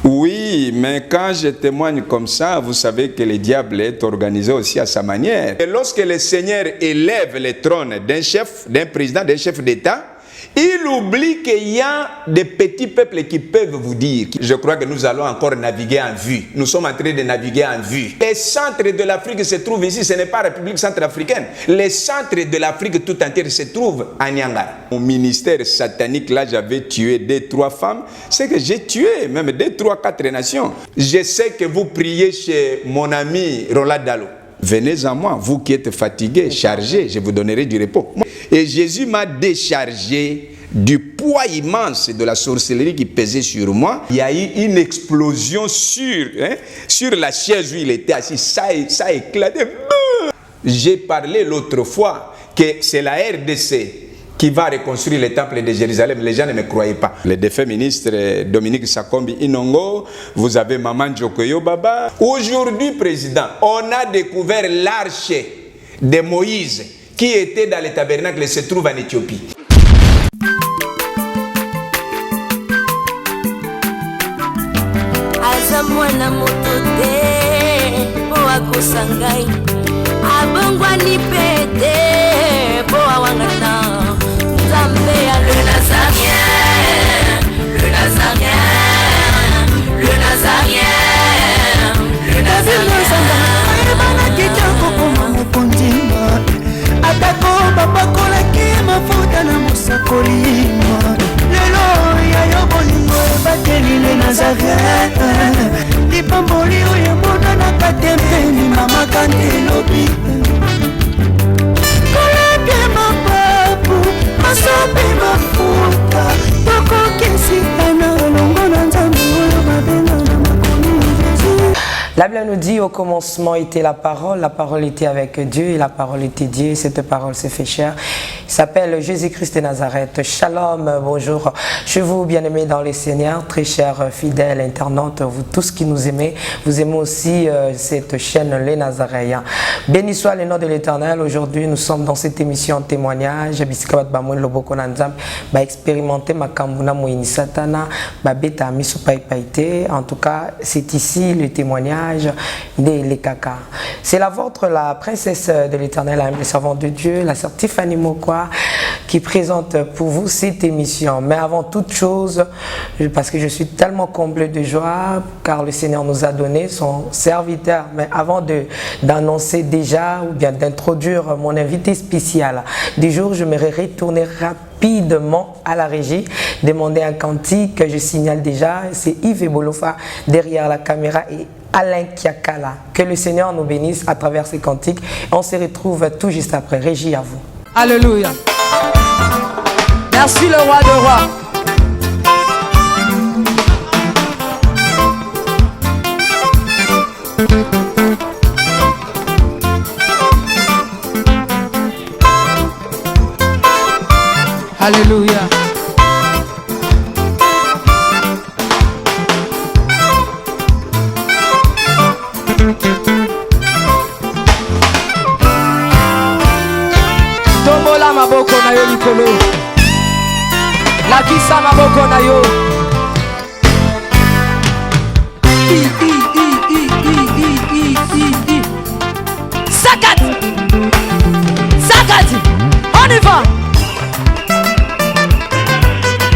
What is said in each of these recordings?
Oui, mais quand je témoigne comme ça, vous savez que le diable est organisé aussi à sa manière. Et lorsque le Seigneur élève le trône d'un chef, d'un président, d'un chef d'État, il oublie qu'il y a des petits peuples qui peuvent vous dire. Je crois que nous allons encore naviguer en vue. Nous sommes en train de naviguer en vue. Le centre de l'Afrique se trouve ici, ce n'est pas la République centrafricaine. Le centre de l'Afrique tout entière se trouve à Nyangara. Mon ministère satanique, là, j'avais tué 2-3 femmes. C'est que j'ai tué même 2-3-4 nations. Je sais que vous priez chez mon ami Roland Dalo. Venez à moi, vous qui êtes fatigués, chargés, je vous donnerai du repos. Et Jésus m'a déchargé du poids immense de la sorcellerie qui pesait sur moi. Il y a eu une explosion sur la chaise où il était assis. Ça a éclaté. J'ai parlé l'autre fois que c'est la RDC qui va reconstruire le temple de Jérusalem. Les gens ne me croyaient pas. Le défunt ministre Dominique Sakombi Inongo, vous avez Maman Djokoyo Baba. Aujourd'hui, président, on a découvert l'arche de Moïse qui était dans le tabernacle et se trouve en Éthiopie. Le Nazarien, le Nazarien, le Nazarien, le La Bible nous dit au commencement était la parole était avec Dieu et la parole était Dieu et cette parole s'est fait chair. Il s'appelle Jésus-Christ de Nazareth. Shalom, bonjour. Je vous bien-aimés dans les Seigneurs, très chers fidèles internautes, vous tous qui nous aimez, vous aimez aussi cette chaîne Les Nazaréens. Béni soit le nom de l'Éternel. Aujourd'hui, nous sommes dans cette émission témoignage. Expérimenter ma kambuna moini satana, beta misu paite. En tout cas, c'est ici le témoignage des les caca. C'est la vôtre, la princesse de l'Éternel, la servante de Dieu, la sœur Tiffany Mokwa, qui présente pour vous cette émission. Mais avant toute chose, parce que je suis tellement comblé de joie, car le Seigneur nous a donné son serviteur. Mais avant d'annoncer déjà, ou bien d'introduire mon invité spécial du jour, je me retourner rapidement à la régie, demander un cantique que je signale déjà. C'est Yves Bolofa derrière la caméra et Alain Kiakala. Que le Seigneur nous bénisse à travers ces cantiques. On se retrouve tout juste après. Régie à vous. Alléluia. Merci le roi de rois. Alléluia. Tombola maboko na yo likolo. Lakisa maboko na yo. Sakat. Sakat. On y va.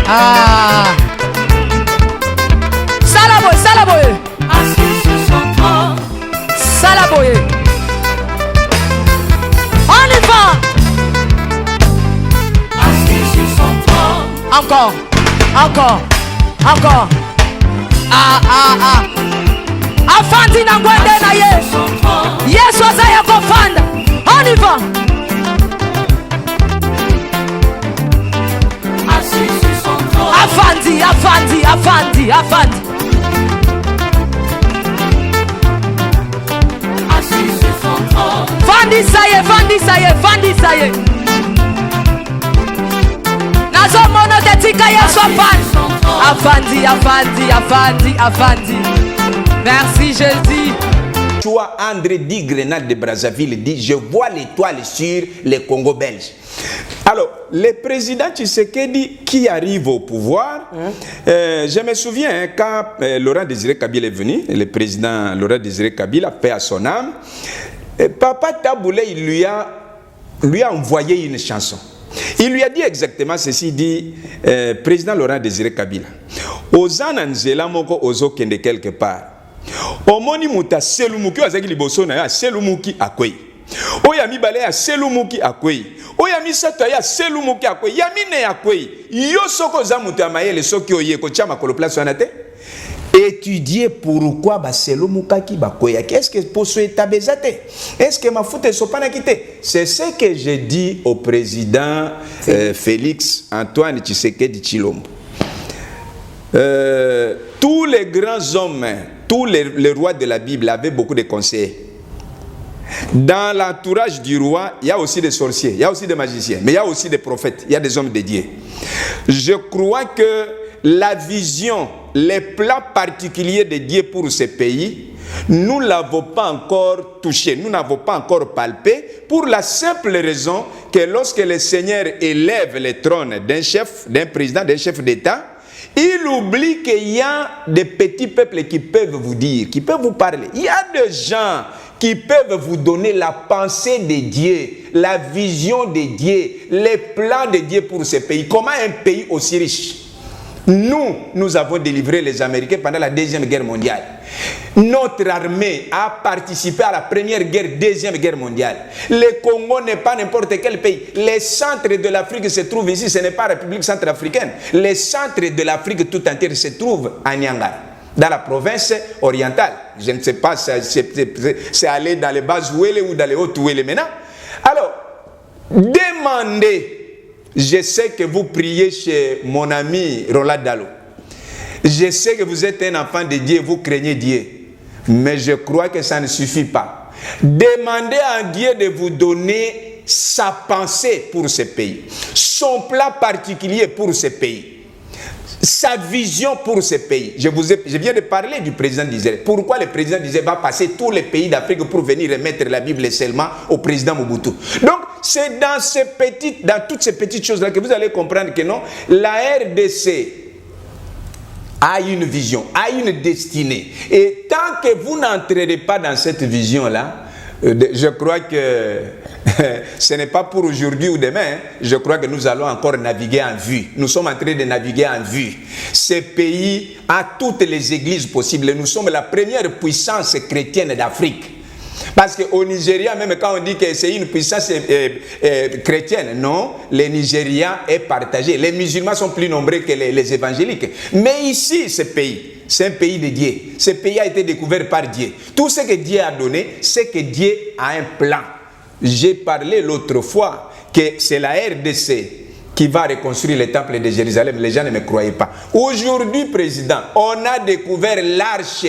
Ah. Salaboy, Salaboy. Assis sur son trône. Salaboy. On y va. Assis sur son trône. Encore, encore, encore. Ah, ah, ah. Afandi na ngwende na ye. Yesu azaya kofanda. On y va. Assis sur son trône. Afandi, afandi, afandi, afandi. Assis sur son trône. Fandi saye, fandi saye, fandi saye. Nazo mono tetika Yesu afandi. Afandi, afandi, afandi, afandi. Merci Jésus. André dit Grenade de Brazzaville dit: je vois l'étoile sur les Congo belges. Alors, le président Tshisekedi qui arrive au pouvoir, je me souviens hein, quand Laurent Désiré Kabila est venu, le président Laurent Désiré Kabila, paix à son âme, Papa Taboulé, il lui a envoyé une chanson. Il lui a dit exactement ceci, dit président Laurent Désiré Kabila. Ozana nzela moko ozo kende quelque part. Omoni muta selumuki azaki liboso na ya selumuki akwei. Oya mibale ya selumuki akwei. Oya misato ya selumuki akwei. Ya mine akwei. Yo soko za muta mayele soki oye ko chama kolo place wana te. Étudier pourquoi ba selumuka ki bakwei. Est-ce que pour so etabezate? Est-ce que ma foute sopana kite? C'est ce que j'ai dit au président Félix Antoine Tshisekedi Tshilombo. Tous les grands hommes, tous les rois de la Bible avaient beaucoup de conseillers. Dans l'entourage du roi, il y a aussi des sorciers, il y a aussi des magiciens, mais il y a aussi des prophètes, il y a des hommes de Dieu. Je crois que la vision, les plans particuliers de Dieu pour ce pays, nous ne l'avons pas encore touché, nous n'avons pas encore palpé, pour la simple raison que lorsque le Seigneur élève le trône d'un chef, d'un président, d'un chef d'État, il oublie qu'il y a des petits peuples qui peuvent vous dire, qui peuvent vous parler. Il y a des gens qui peuvent vous donner la pensée de Dieu, la vision de Dieu, les plans de Dieu pour ce pays. Comment un pays aussi riche? Nous avons délivré les Américains pendant la Deuxième Guerre mondiale. Notre armée a participé à la Première Guerre, Deuxième Guerre mondiale. Le Congo n'est pas n'importe quel pays. Les centres de l'Afrique se trouvent ici, ce n'est pas la République centrafricaine. Les centres de l'Afrique tout entière se trouvent à Niangara, dans la province orientale. Je ne sais pas, c'est aller dans les bases Ouélé ou dans les hautes Ouélé maintenant. Alors, demandez. Je sais que vous priez chez mon ami Roland Dalo. Je sais que vous êtes un enfant de Dieu, vous craignez Dieu. Mais je crois que ça ne suffit pas. Demandez à Dieu de vous donner sa pensée pour ce pays, son plan particulier pour ce pays, sa vision pour ce pays. Je viens de parler du président d'Israël. Pourquoi le président d'Israël va passer tous les pays d'Afrique pour venir remettre la Bible seulement au président Mobutu? Donc, c'est dans toutes ces petites choses-là que vous allez comprendre que non, la RDC a une vision, a une destinée. Et tant que vous n'entrerez pas dans cette vision-là, je crois que ce n'est pas pour aujourd'hui ou demain. Je crois que nous allons encore naviguer en vue. Nous sommes en train de naviguer en vue. Ce pays a toutes les églises possibles. Nous sommes la première puissance chrétienne d'Afrique. Parce qu'au Nigeria, même quand on dit que c'est une puissance chrétienne, non, le Nigeria est partagé. Les musulmans sont plus nombreux que les évangéliques. Mais ici, ce pays, c'est un pays de Dieu. Ce pays a été découvert par Dieu. Tout ce que Dieu a donné, c'est que Dieu a un plan. J'ai parlé l'autre fois que c'est la RDC qui va reconstruire le temple de Jérusalem. Les gens ne me croyaient pas. Aujourd'hui, président, on a découvert l'arche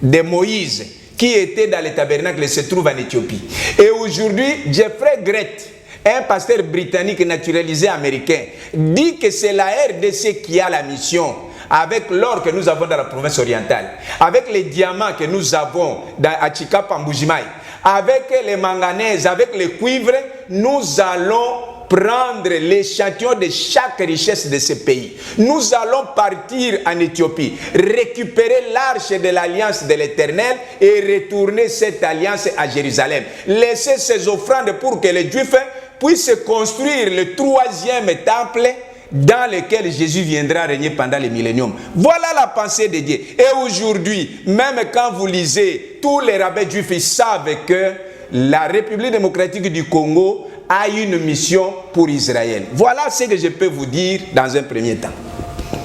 de Moïse qui était dans le tabernacle, se trouve en Éthiopie. Et aujourd'hui, Jeffrey Grett, un pasteur britannique naturalisé américain, dit que c'est la RDC qui a la mission, avec l'or que nous avons dans la province orientale, avec les diamants que nous avons à Chikapa, Mbujimai, avec les manganèses, avec les cuivres, nous allons prendre l'échantillon de chaque richesse de ce pays. Nous allons partir en Éthiopie, récupérer l'arche de l'alliance de l'Éternel et retourner cette alliance à Jérusalem. Laisser ces offrandes pour que les Juifs puissent construire le troisième temple dans lequel Jésus viendra régner pendant le millénium. Voilà la pensée de Dieu. Et aujourd'hui, même quand vous lisez, tous les rabbins juifs ils savent que la République démocratique du Congo a une mission pour Israël. Voilà ce que je peux vous dire dans un premier temps.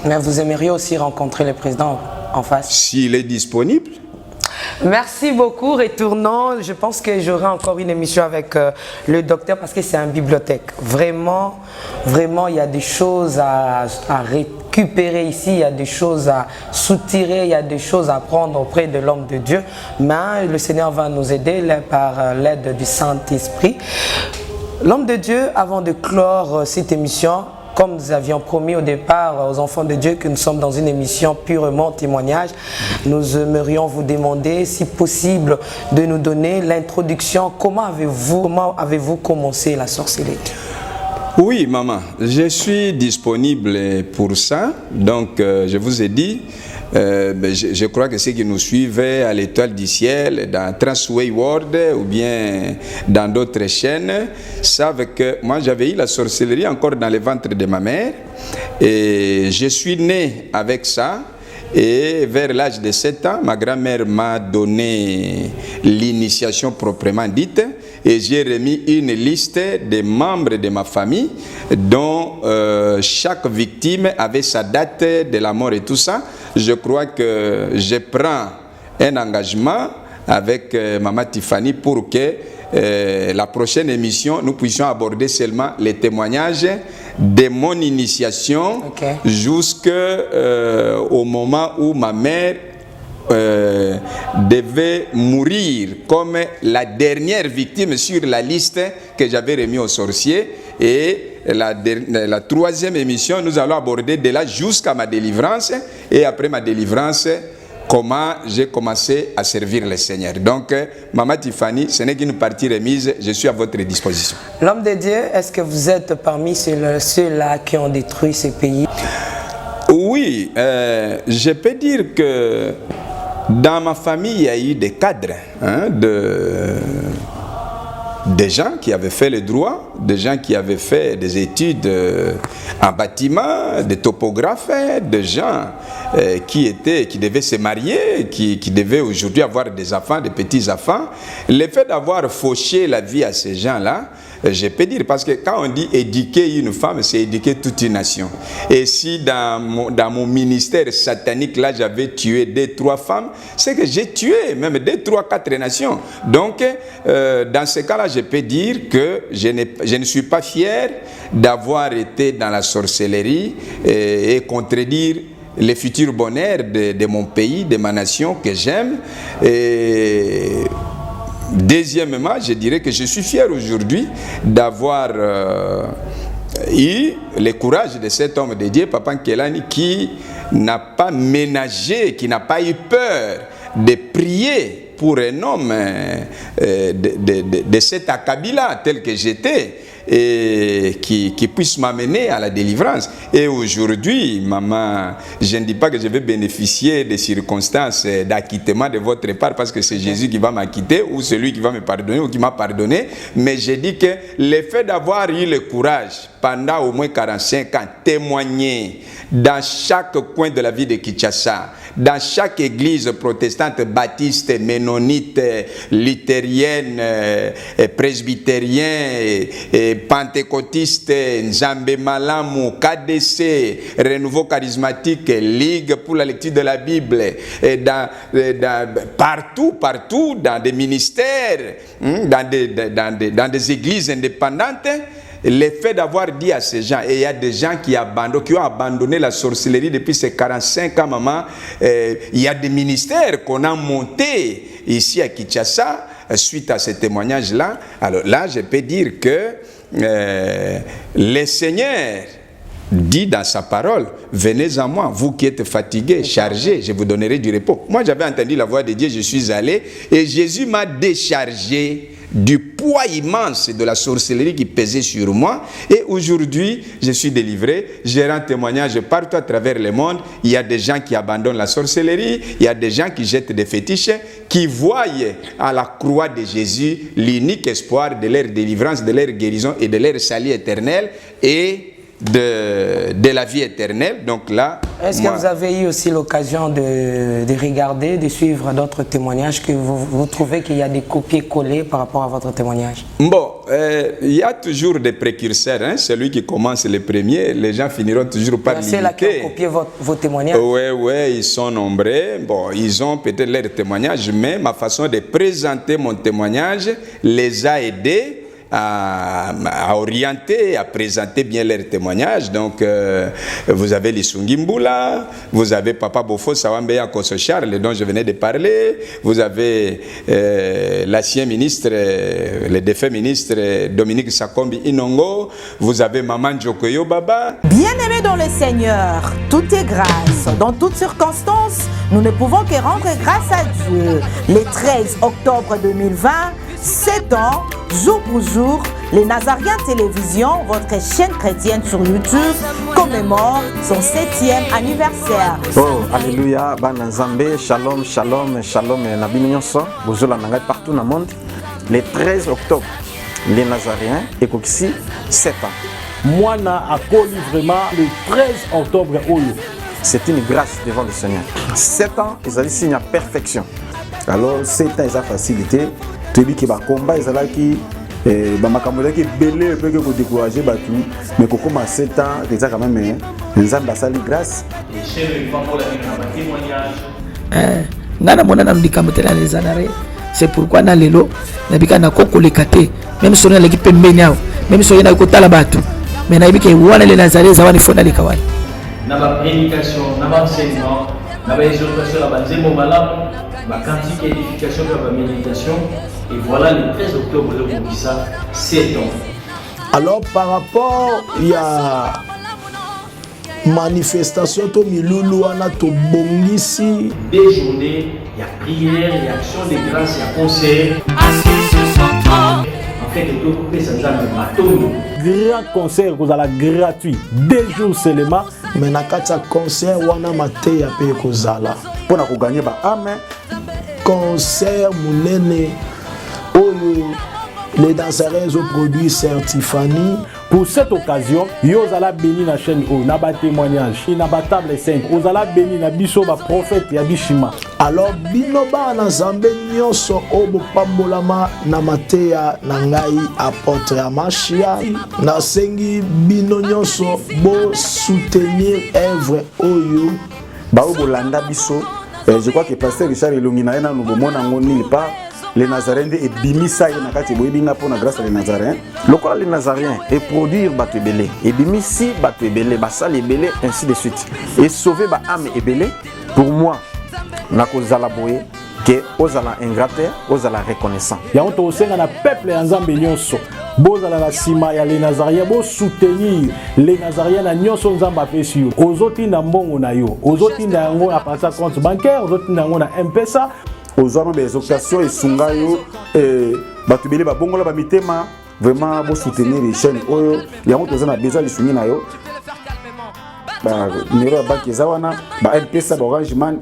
Mais vous aimeriez aussi rencontrer le président en face? S'il est disponible. Merci beaucoup. Retournons. Je pense que j'aurai encore une émission avec le docteur parce que c'est une bibliothèque. Vraiment, vraiment, il y a des choses à récupérer ici, il y a des choses à soutirer, il y a des choses à apprendre auprès de l'homme de Dieu. Mais le Seigneur va nous aider par l'aide du Saint-Esprit. L'homme de Dieu, avant de clore cette émission, comme nous avions promis au départ aux enfants de Dieu que nous sommes dans une émission purement témoignage, nous aimerions vous demander, si possible, de nous donner l'introduction. Comment avez-vous commencé la sorcellerie? Oui, maman, je suis disponible pour ça. Donc, je vous ai dit, je crois que ceux qui nous suivent à l'Étoile du Ciel, dans Transway World ou bien dans d'autres chaînes, savent que moi, j'avais eu la sorcellerie encore dans le ventre de ma mère. Et je suis né avec ça. Et vers l'âge de 7 ans, ma grand-mère m'a donné l'initiation proprement dite et j'ai remis une liste des membres de ma famille dont chaque victime avait sa date de la mort et tout ça. Je crois que je prends un engagement avec Maman Tiffany pour que la prochaine émission, nous puissions aborder seulement les témoignages de mon initiation jusqu'au moment où ma mère devait mourir comme la dernière victime sur la liste que j'avais remise aux sorciers. Et la troisième émission, nous allons aborder de là jusqu'à ma délivrance. Et après ma délivrance, comment j'ai commencé à servir le Seigneur. Donc, Maman Tiffany, ce n'est qu'une partie remise, je suis à votre disposition. L'homme de Dieu, est-ce que vous êtes parmi ceux-là qui ont détruit ce pays? Oui, je peux dire que dans ma famille, il y a eu des cadres, des gens qui avaient fait le droit, des gens qui avaient fait des études en bâtiment, des topographes, des gens qui devaient se marier, qui devaient aujourd'hui avoir des enfants, des petits-enfants. Le fait d'avoir fauché la vie à ces gens-là, je peux dire, parce que quand on dit éduquer une femme, c'est éduquer toute une nation. Et si dans mon ministère satanique, là, j'avais tué 2-3 femmes, c'est que j'ai tué même 2-3-4 nations. Donc, dans ce cas-là, je peux dire que je ne suis pas fier d'avoir été dans la sorcellerie et contredire le futur bonheur de mon pays, de ma nation que j'aime. Et deuxièmement, je dirais que je suis fier aujourd'hui d'avoir eu le courage de cet homme de Dieu, Papa Nkelani, qui n'a pas ménagé, qui n'a pas eu peur de prier pour un homme de cet acabit-là, tel que j'étais, et qui puisse m'amener à la délivrance. Et aujourd'hui, maman, je ne dis pas que je vais bénéficier des circonstances d'acquittement de votre part parce que c'est Jésus qui va m'acquitter ou celui qui va me pardonner ou qui m'a pardonné, mais je dis que le fait d'avoir eu le courage pendant au moins 45 ans, témoigner dans chaque coin de la vie de Kinshasa, dans chaque église protestante, baptiste, ménonite, luthérienne, presbytérienne, pentecôtiste, Nzambe Malamu, KDC, Renouveau Charismatique, Ligue pour la lecture de la Bible, et partout, dans des ministères, dans des églises indépendantes. Le fait d'avoir dit à ces gens, et il y a des gens qui ont abandonné la sorcellerie depuis ces 45 ans, maman, il y a des ministères qu'on a montés ici à Kinshasa suite à ce témoignage-là. Alors là, je peux dire que le Seigneur dit dans sa parole, venez à moi, vous qui êtes fatigués, chargés, je vous donnerai du repos. Moi, j'avais entendu la voix de Dieu, je suis allé, et Jésus m'a déchargé du poids immense de la sorcellerie qui pesait sur moi. Et aujourd'hui, je suis délivré. Je rends témoignage partout à travers le monde. Il y a des gens qui abandonnent la sorcellerie. Il y a des gens qui jettent des fétiches, qui voient à la croix de Jésus l'unique espoir de leur délivrance, de leur guérison et de leur salut éternel et de la vie éternelle. Donc là, est-ce que vous avez eu aussi l'occasion de regarder, de suivre d'autres témoignages que vous trouvez qu'il y a des copier-coller par rapport à votre témoignage? Bon, il y a toujours des précurseurs, hein? Celui qui commence le premier, les gens finiront toujours par l'imiter. C'est là qui ont copié vos témoignages? Oui, ils sont nombreux. Bon, ils ont peut-être leur témoignage, mais ma façon de présenter mon témoignage les a aidés à orienter, à présenter bien leurs témoignages. Donc, vous avez l'Isungi Mbula, vous avez Papa Bofo Sawambeya Koso Charles, dont je venais de parler, vous avez l'ancien ministre, le défunt ministre Dominique Sakombi Inongo, vous avez Maman Jokoyo Baba. Bien-aimés dans le Seigneur, tout est grâce. Dans toutes circonstances, nous ne pouvons que rendre grâce à Dieu. Le 13 octobre 2020, 7 ans, jour pour jour, Les Nazariens Télévision, votre chaîne chrétienne sur YouTube, commémore son 7e anniversaire. Oh, alléluia, Banazambe, shalom, shalom, shalom, Nabi Nyonso, Bozola Nangai partout dans le monde. Le 13 octobre, les Nazariens, Ekoksi, 7 ans. Moi, a connu vraiment le 13 octobre. C'est une grâce devant le Seigneur. 7 ans, ils ont signé à perfection. Alors, 7 ans, ils ont facilité. Tu dis qu'il y a un combat, ils ont qui bamakamolaki belé peut que vous décourager battu mais qu'on commence 7 ans déjà quand même les âmes basali grâce nana mona na mdikambo tela les anare c'est pourquoi na lelo na bika na koko le kate même si on a l'équipe pembeni yao même si on a kotala batu mais na bika wana les nazaré za wani fona likawali na ba prédication na ba enseignement na ba exhortation na ba nzembo malamu ba cantique édification na ba méditation. Et voilà le 13 octobre de Moukissa, 7 ans. Alors par rapport, il y a manifestation to milulu wana to bongisi. Des journées, il y a prière, il y a action de grâce, il y a concert. Assis sur son trône. En fait, tout couper ça dans bateau. Grand concert, vous allez gratuit, 2 jours seulement. Mais na kata concert wana mate ya pe kozala. Pour na gagner ba amen. Concert munene. Les danseurs ont produit Certifani. Pour cette occasion, yo zala béni na chaîne O, na ba témoignage, na ba table sainte, o zala béni na biso ba prophète ya bishima. Alors binoba na zambe nyonso obo pambolama na mateya na ngai apôtre Amashia na sengi bino nyonso bo soutenir œuvre oyo ba obolanda biso. Je crois que pasteur Richard Elongina na no mona ngoni pas les Nazaréens et bimisa na kati boyebinga pour na grâce les Nazaréens. Lokola les Nazaréens et produire batu ebele et bimisi batu ebele basali ebele ainsi de suite et sauver ba âme ebele. Pour moi na kozala boye que ozala ingrate ozala reconnaissant. Ya on to senga na peuple ya Nzambe nyonso bozala na sima ya les Nazariens bo soutenir les Nazariens na nyonso Nzambe apesi yo ozotinda mbongo na yo ozotinda yango na partir compte bancaire ozotinda yango na M-Pesa aux hommes des occasions et sungayo batubele ba bongola ba mitema vraiment bo soutenir les chaînes oyo ya moto zana besoin de sungi na yo ba numéro ya banque zawana ba M-Pesa ba Orange Man.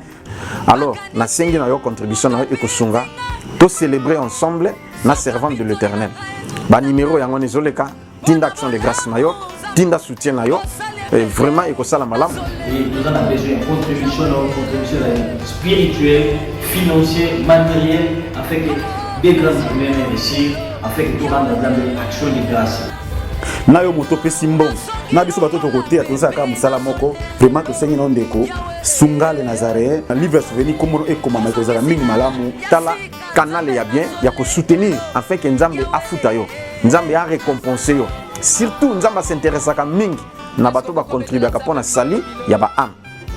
Alors na sengi na yo contribution na yo ekosunga to célébrer ensemble na servante de l'Éternel ba numéro yango nezoleka tinda action de grâce na yo tinda soutien na yo et vraiment ekosala malamu. Et nous avons besoin de contribution spirituelle, financière, matérielle, afin que des grâces humaines réussissent, afin que tout rende dans l'action de grâce. Na yo moto pesi mbongo na biso bato to côté atoza ka musala moko vraiment to sengi na ndeko sunga les Nazaréens na livre souvenir comme et comme ma kozala mingi malamu tala canal ya bien ya ko soutenir afin que Nzambe afuta yo Nzambe a récompenser yo surtout Nzambe s'intéresse à mingi na bato ba contribuer ka pona sali ya ba am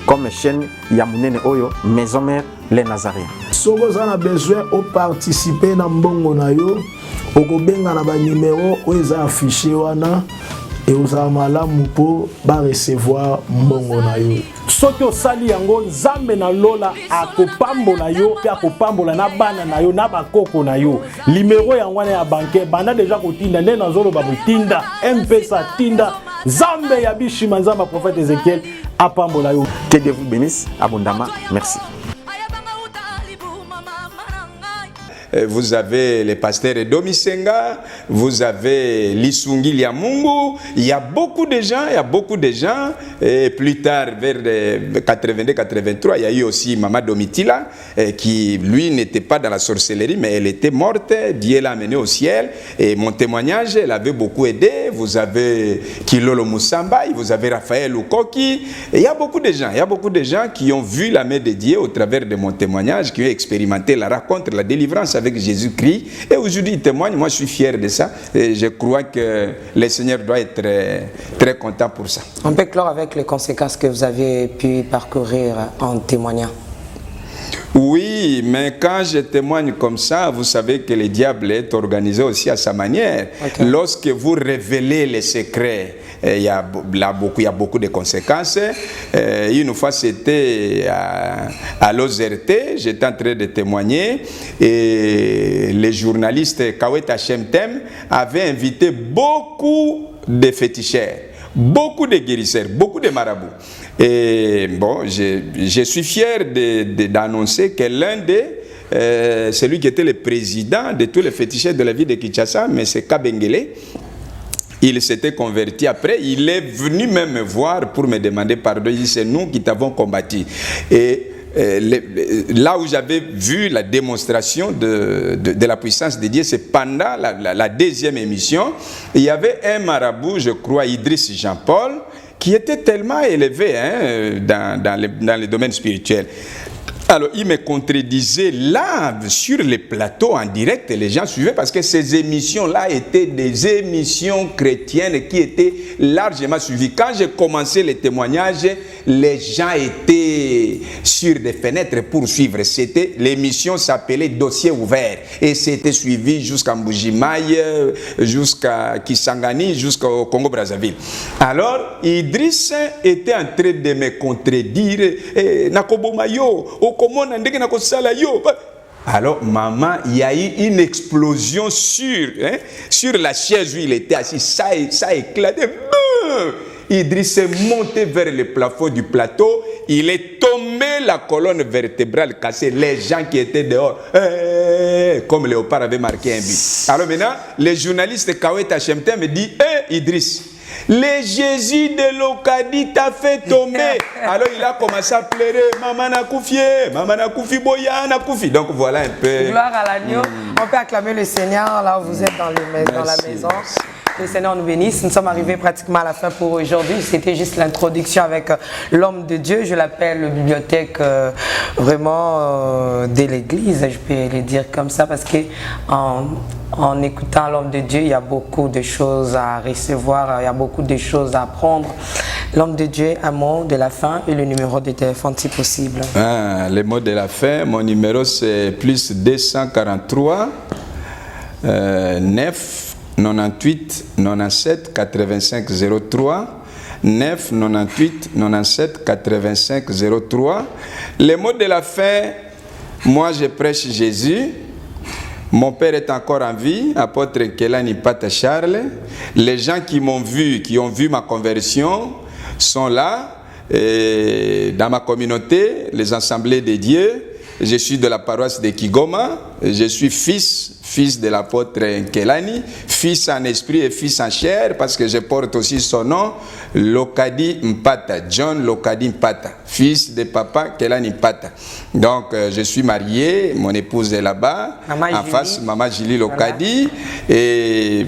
comme chaîne ya munene oyo maison mère les Nazaréens. Soko za na besoin au participer na mbongo na yo okobenga na ba numéro oza affiché wana et oza malamu po ba recevoir mbongo na yo. Soki osali yango Nzambe na lola akopambola yo pe akopambola na bana na yo na bakoko na yo. Numéro yango wana ya bancaire banda déjà kotinda nde nazolo ba botinda M-Pesa tinda Nzambe ya bishima Nzamba prophète Ézéchiel apambola yo. Que Dieu vous bénisse abondamment. Merci. Vous avez les pasteurs Edomi Senga, vous avez Lisungi Liamungu, il y a beaucoup de gens, et plus tard, vers 82-83, il y a eu aussi Mama Domitila, qui lui n'était pas dans la sorcellerie, mais elle était morte, Dieu l'a amenée au ciel, et mon témoignage, elle avait beaucoup aidé. Vous avez Kilolo Moussamba, vous avez Raphaël Ukoki, et il y a beaucoup de gens qui ont vu la main de Dieu au travers de mon témoignage, qui ont expérimenté la rencontre, la délivrance avec Jésus-Christ, et aujourd'hui il témoigne. Moi je suis fier de ça et je crois que le Seigneur doit être très content pour ça. On peut clore avec les conséquences que vous avez pu parcourir en témoignant. Oui, mais quand je témoigne comme ça, vous savez que le diable est organisé aussi à sa manière. Okay. Lorsque vous révélez les secrets, il y a beaucoup de conséquences. Une fois, c'était à l'OZRT, j'étais en train de témoigner, et les journalistes Kaweta Shemtem avaient invité beaucoup de féticheurs, beaucoup de guérisseurs, beaucoup de marabouts. Et bon, je suis fier d'annoncer que l'un des, celui qui était le président de tous les féticheurs de la ville de Kinshasa, M. Kabengele, il s'était converti après, il est venu même me voir pour me demander pardon. Il dit, c'est nous qui t'avons combattu. Et là où j'avais vu la démonstration de la puissance de Dieu, c'est pendant la deuxième émission. Il y avait un marabout, je crois, Idriss Jean-Paul, qui était tellement élevé dans le domaine spirituel. Alors, il me contredisait là, sur les plateaux en direct, et les gens suivaient parce que ces émissions-là étaient des émissions chrétiennes qui étaient largement suivies. Quand j'ai commencé les témoignages, les gens étaient sur des fenêtres pour suivre. L'émission s'appelait Dossier ouvert et c'était suivi jusqu'à Mbujimaï, jusqu'à Kisangani, jusqu'au Congo-Brazzaville. Alors, Idriss était en train de me contredire. Nakobomayo, alors, maman, il y a eu une explosion sur la chaise où il était assis. Ça a éclaté. Idriss est monté vers le plafond du plateau. Il est tombé, la colonne vertébrale cassée. Les gens qui étaient dehors, comme Léopard avait marqué un but. Alors maintenant, les journalistes Kaweta Shemtem me disent, Idriss, le Jésus de Lokadi t'a fait tomber. Alors il a commencé à pleurer. Maman n'a koufi, boya n'a koufi. Donc voilà un peu. Gloire à l'agneau. On peut acclamer le Seigneur. Là, vous êtes dans la maison. Merci. Que le Seigneur nous bénisse. Nous sommes arrivés pratiquement à la fin pour aujourd'hui. C'était juste l'introduction avec l'homme de Dieu. Je l'appelle bibliothèque vraiment de l'Église. Je peux le dire comme ça parce que en écoutant l'homme de Dieu, il y a beaucoup de choses à recevoir, il y a beaucoup de choses à apprendre. L'homme de Dieu, un mot de la fin et le numéro de téléphone si possible. Le mot de la fin, mon numéro c'est plus 243 9 98 97 85 03 9 98 97 85 03. Le mot de la fin, moi je prêche Jésus. Mon père est encore en vie, apôtre Kelani Pata Charles. Les gens qui m'ont vu, qui ont vu ma conversion, sont là. Et dans ma communauté, les assemblées de Dieu. Je suis de la paroisse de Kigoma. Je suis fils de l'apôtre Kelani, fils en esprit et fils en chair, parce que je porte aussi son nom, Lokadi Mpata, John Lokadi Mpata, fils de papa Kelani Mpata. Donc, je suis marié, mon épouse est là-bas, en face, Maman Julie Lokadi, voilà. Et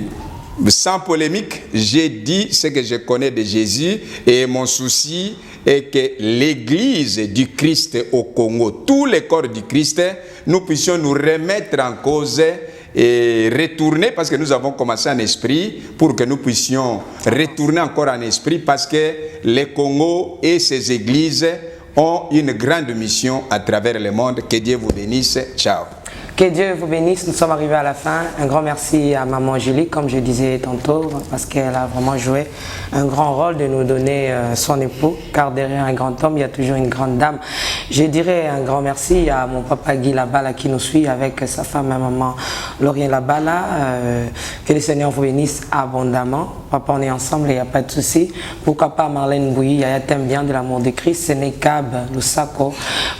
sans polémique, j'ai dit ce que je connais de Jésus et mon souci est que l'Église du Christ au Congo, tous les corps du Christ, nous puissions nous remettre en cause et retourner, parce que nous avons commencé en esprit, pour que nous puissions retourner encore en esprit, parce que le Congo et ses églises ont une grande mission à travers le monde. Que Dieu vous bénisse. Ciao. Que Dieu vous bénisse, nous sommes arrivés à la fin. Un grand merci à Maman Julie, comme je disais tantôt, parce qu'elle a vraiment joué un grand rôle de nous donner son époux, car derrière un grand homme, il y a toujours une grande dame. Je dirais un grand merci à mon papa Guy Labala qui nous suit avec sa femme, ma maman Laurien Labala. Que le Seigneur vous bénisse abondamment. Papa, on est ensemble, il n'y a pas de souci. Pourquoi pas Marlène Bouilly, Yaya t'aime bien de l'amour de Christ, Sénécab, Lusako,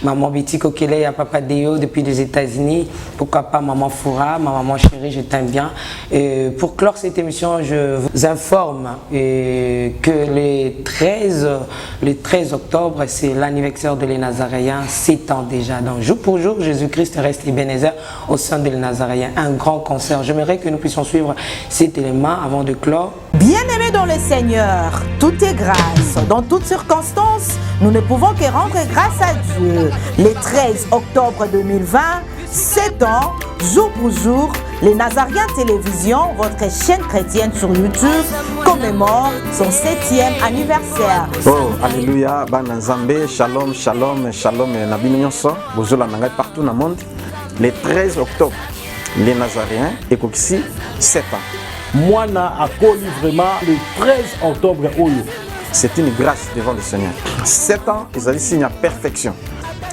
Maman Bitiko Kele, à Papa Deo depuis les États-Unis. Pourquoi pas Maman Foura, ma maman chérie, je t'aime bien. Et pour clore cette émission, je vous informe que le 13 octobre, c'est l'anniversaire de les Nazaréens, 7 ans déjà. Donc jour pour jour, Jésus-Christ reste Ebenezer au sein des Nazaréens. Un grand concert. J'aimerais que nous puissions suivre cet élément avant de clore. Bien-aimés dans le Seigneur, tout est grâce. Dans toutes circonstances, nous ne pouvons que rendre grâce à Dieu. Le 13 octobre 2020, 7 ans, jour pour jour, Les Nazariens Télévision, votre chaîne chrétienne sur YouTube, commémore son 7e anniversaire. Oh, alléluia, Bana Nzambe, shalom, shalom, shalom, Nabino Nyonso, Bozola Nangai partout dans le monde. Le 13 octobre, les Nazariens, Ekokisi, 7 ans. Moana a connu vraiment le 13 octobre. C'est une grâce devant le Seigneur. 7 ans, ils avaient signé à perfection.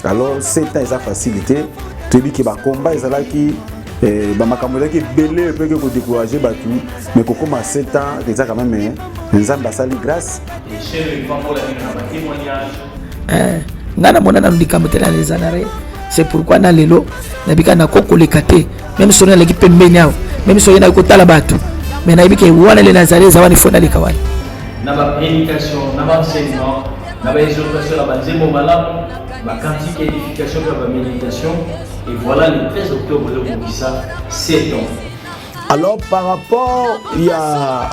Alors, 7 ans, ils ont facilité. Tu dis que le combat, ils ont qui bamakambolaki belé peut que décourager batu mais qu'on commence 7 ans déjà quand même les ambassades grâce et chez le pambola na témoignage nana mona na ndika motela les anare c'est pourquoi na lelo na bika na koko le kate même si on a l'équipe pembeni même si on a ko tala batu mais na bika wana les nazaré zawani fona le kawani na ba prédication na ba enseignement na ba exhortation na ba nzembo malamu ba cantique édification na ba méditation. Et voilà le 13 octobre de Bokissa, 7 ans. Alors par rapport, il y a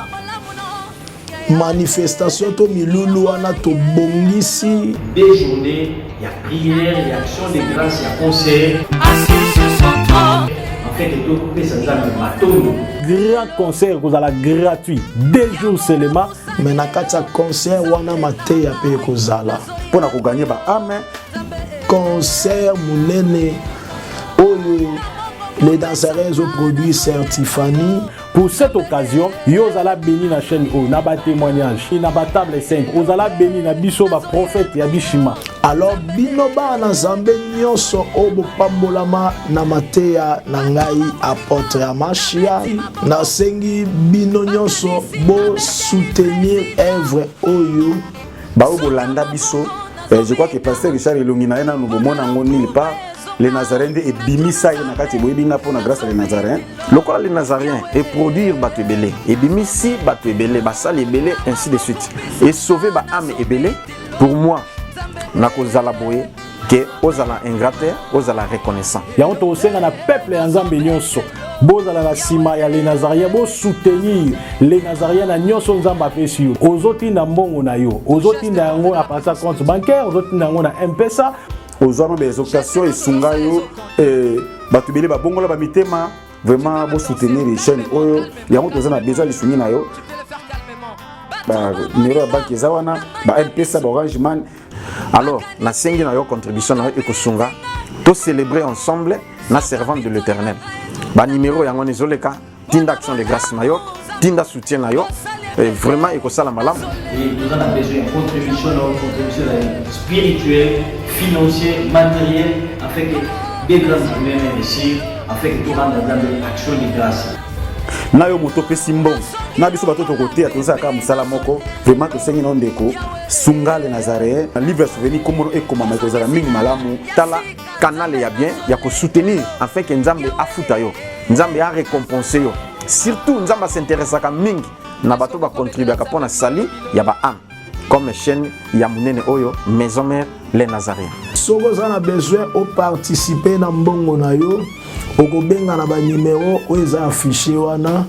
manifestation to milulu wana to bongisi. Des journées, il y a prière, il y a action de grâce, il y a concert. Assis sur son trône. En fait, il doit couper sa jambe de bateau. Grand concert, vous allez gratuit, 2 jours seulement. Mais na kati concert wana mate ya pe kozala. Pour na ko gagner ba amen. Concert munene. Les danseurs ont produit Certifani. Pour cette occasion, yo zala béni na chaîne o na ba témoignage, na ba table 5, o zala béni na biso ba prophète ya bishima. Alors binoba na Nzambe nyonso obo pambolama na mateya na ngai apôtre ya Mashia na sengi bino nyonso bo soutenir œuvre oyo ba obolanda biso. Je crois que pasteur Richard Elongina na no bomona ngoni pas les Nazaréens et bimisa et nakati boyebinga pour la grâce les Nazaréens. Le quoi les Nazariens et produire batebele et bimisi batebele basali belé ainsi de suite et sauver ba âme et belé pour moi nakozala boye que ozala ingrate ozala reconnaissant. Ya on senga na peuple ya Nzambe nyonso bozala na sima ya les Nazariens bo soutenir les Nazariens na nyonso Nzamba pesi yo ozotinda mbongo na yo ozotinda yango à partir compte bancaire ozotinda yango na M-Pesa aux hommes des occasions et sungayo et batubele ba bongola ba mitema vraiment bo soutenir les chaînes oyo ya moto zana besoin de soutenir na yo ba numéro ya banque zawana ba M-Pesa ba Orange Man. Alors na sengi na yo contribution na yo ekosunga to célébrer ensemble na servante de l'Éternel ba numéro yango nezoleka tinda action de grâce na yo tinda soutien na yo. Et vraiment, il faut ça la malam. Et nous avons besoin de contribution spirituelle, financière, matérielle, afin que des grâces humaines réussissent, afin que tout le monde ait l'action de grâce. Na yo moto pesi mbongo na biso bato to côté atoza ka musala moko vraiment to sengi ndeko sunga les Nazaréens livre souvenir comme et comme ma kozala mingi malamu tala canal ya bien ya ko soutenir afin que Nzambe afuta yo Nzambe a récompenser yo surtout Nzamba s'intéresse ka mingi na bato ba contribuer ka pona sali ya ba âme comme chaîne ya munene oyo maison mère les Nazaréens. Soko za na besoin au participer na mbongo na yo okobenga na ba numéro oyo affiché wana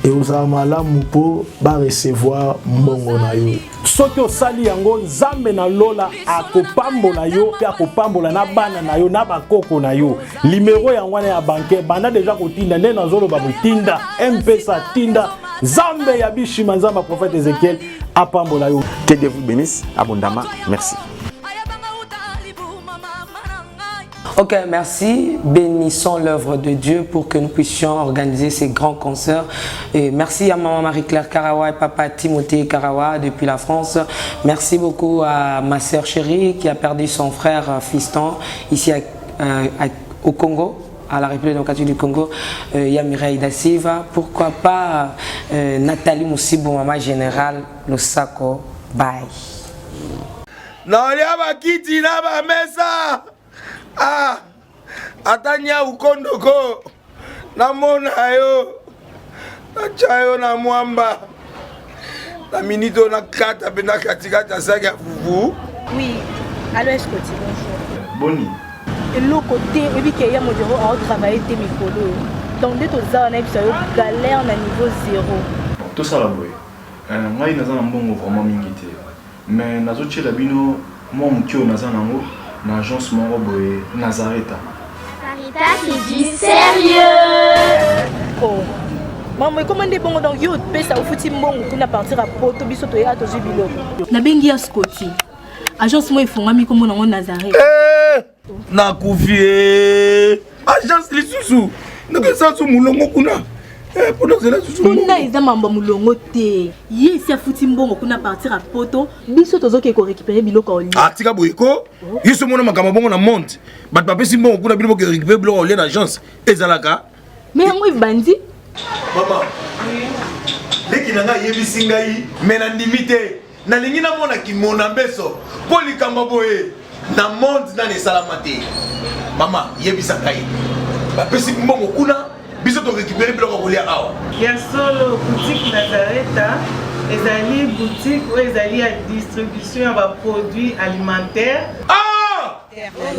et oza malamu po ba recevoir mbongo na yo. Soki osali yango Nzambe na lola akopambola yo pe akopambola na bana na yo na bakoko na yo. Numéro ya ngwana ya banque banda déjà kotinda nde nazolo ba botinda M-Pesa tinda Nzambe ya bishima Nzamba prophète Ézéchiel apambola yo. Que Dieu vous bénisse abondamment. Merci. Ok, merci. Bénissons l'œuvre de Dieu pour que nous puissions organiser ces grands concerts. Et merci à maman Marie-Claire Karawa et papa Timothée Karawa depuis la France. Merci beaucoup à ma sœur chérie qui a perdu son frère fiston ici au Congo, à la République démocratique du Congo. Il y a Mireille Da Silva. Pourquoi pas Nathalie Moussibou, maman générale Losako. Bye. Non, il y a ma kiti na ba mesa. Ah, atanya ukondoko na mona yo na chayo na mwamba na minito na kata pena katikata saka fufu. Oui, alors est-ce que tu bonjour Boni et l'autre côté et puis qu'il y a mon bureau à travailler tes micros donc dès que ça on a eu galère na niveau 0 tout ça la boy moi il naza na mbongo vraiment mingité mais nazo tchela bino moi mukio naza nango na agence moko boye Nazareta Nazarita qui dit sérieux. Oh. Maman, comment est bon donc yo pesa au fouti mbongo kuna partir à poto biso to ya to biloko. Na bengi ya Scotty. Agence moi ifongami comme na Nazaré. Na kufie. Agence lisusu. Ndeke sansu mulongo kuna. Pona zela susu. Kuna eza mamba mulongo te. Yesi afuti mbongo kuna partir à poto biso tozoke ko récupérer biloko oli. Ah tika boyiko. Yiso mona makamba bongo na monte. Bat papesi mbongo kuna biloko ko récupérer biloko oli na agence. Ezalaka. Mais yango ibandi. Maman. Leki nanga yebisi ngai mena ndimite. Na lingi na mona ki mona beso. Poli kamba boye. Na monde na ne salamate. Mama yebisa ngai. Bapesi mbongo kuna biso to récupérer biloko ko lia awa. Ya solo boutique Nazareta ezali boutique où ezali ya distribution ya ba produits alimentaires. Ah!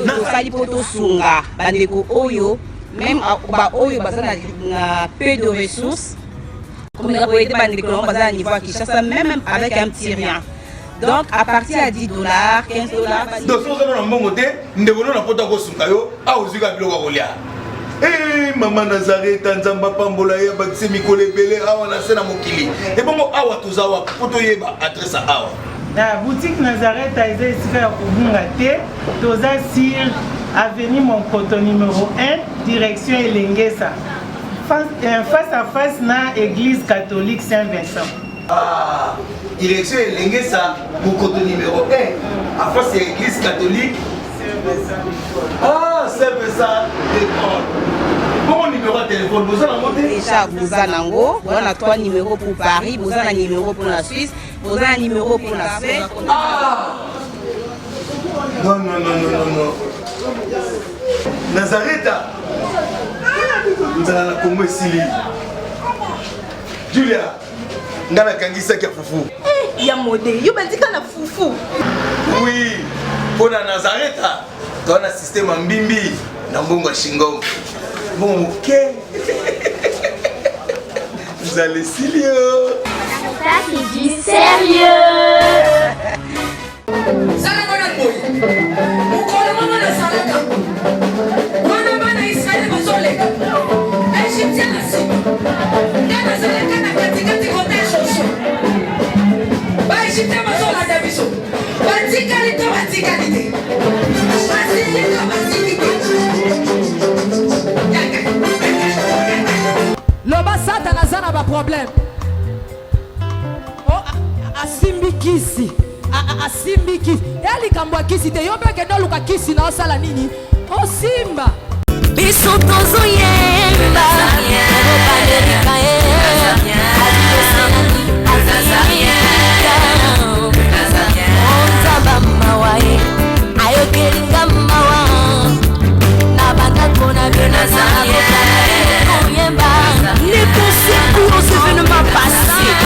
Nasali poto sunga bandeko oyo même ba oyo bazana na peu de ressources comme la boîte bandeko bazana niveau Kinshasa même avec un petit rien. Donc à partir à $10, $15. Donc si vous avez un bon côté, nous devons nous apporter au sungayo à ozuga biloko ko lia. Eh maman Nazareta nzamba pambola ya bakise mikole belé awa na sena mokili. Et bongo awa tozawa poto yeba adresse awa. La boutique Nazareta est ici à Kubungate, toza sur avenue Monkoto numéro 1, direction Elengesa. Face à face na église catholique Saint-Vincent. Ah, direction Elengesa, Monkoto numéro 1, à face à l'église catholique Ah, Saint-Vincent d'école. Bon numéro de téléphone, vous avez monté déjà, vous avez on a 3 numéros pour Paris, vous avez un numéro pour la Suisse, vous avez un numéro pour la Suisse. Ah! Non. Nazareta. Vous allez la Congo Sili. Julia, ngana kangisa kia fufu. Eh, ya modé, yo bandika na fufu. Oui, pour la Nazareta, tu as un système en bimbi, dans Bongo Shingo. Bon, ok. Vous allez Silio. Nazareta qui dit sérieux. Loba Satan azana ba problème. Oh asimbi kisi. Asimbi kisi. Yali kambwa kisi te yobe ke no luka kisi na osala nini? O simba. Biso tozo yenda.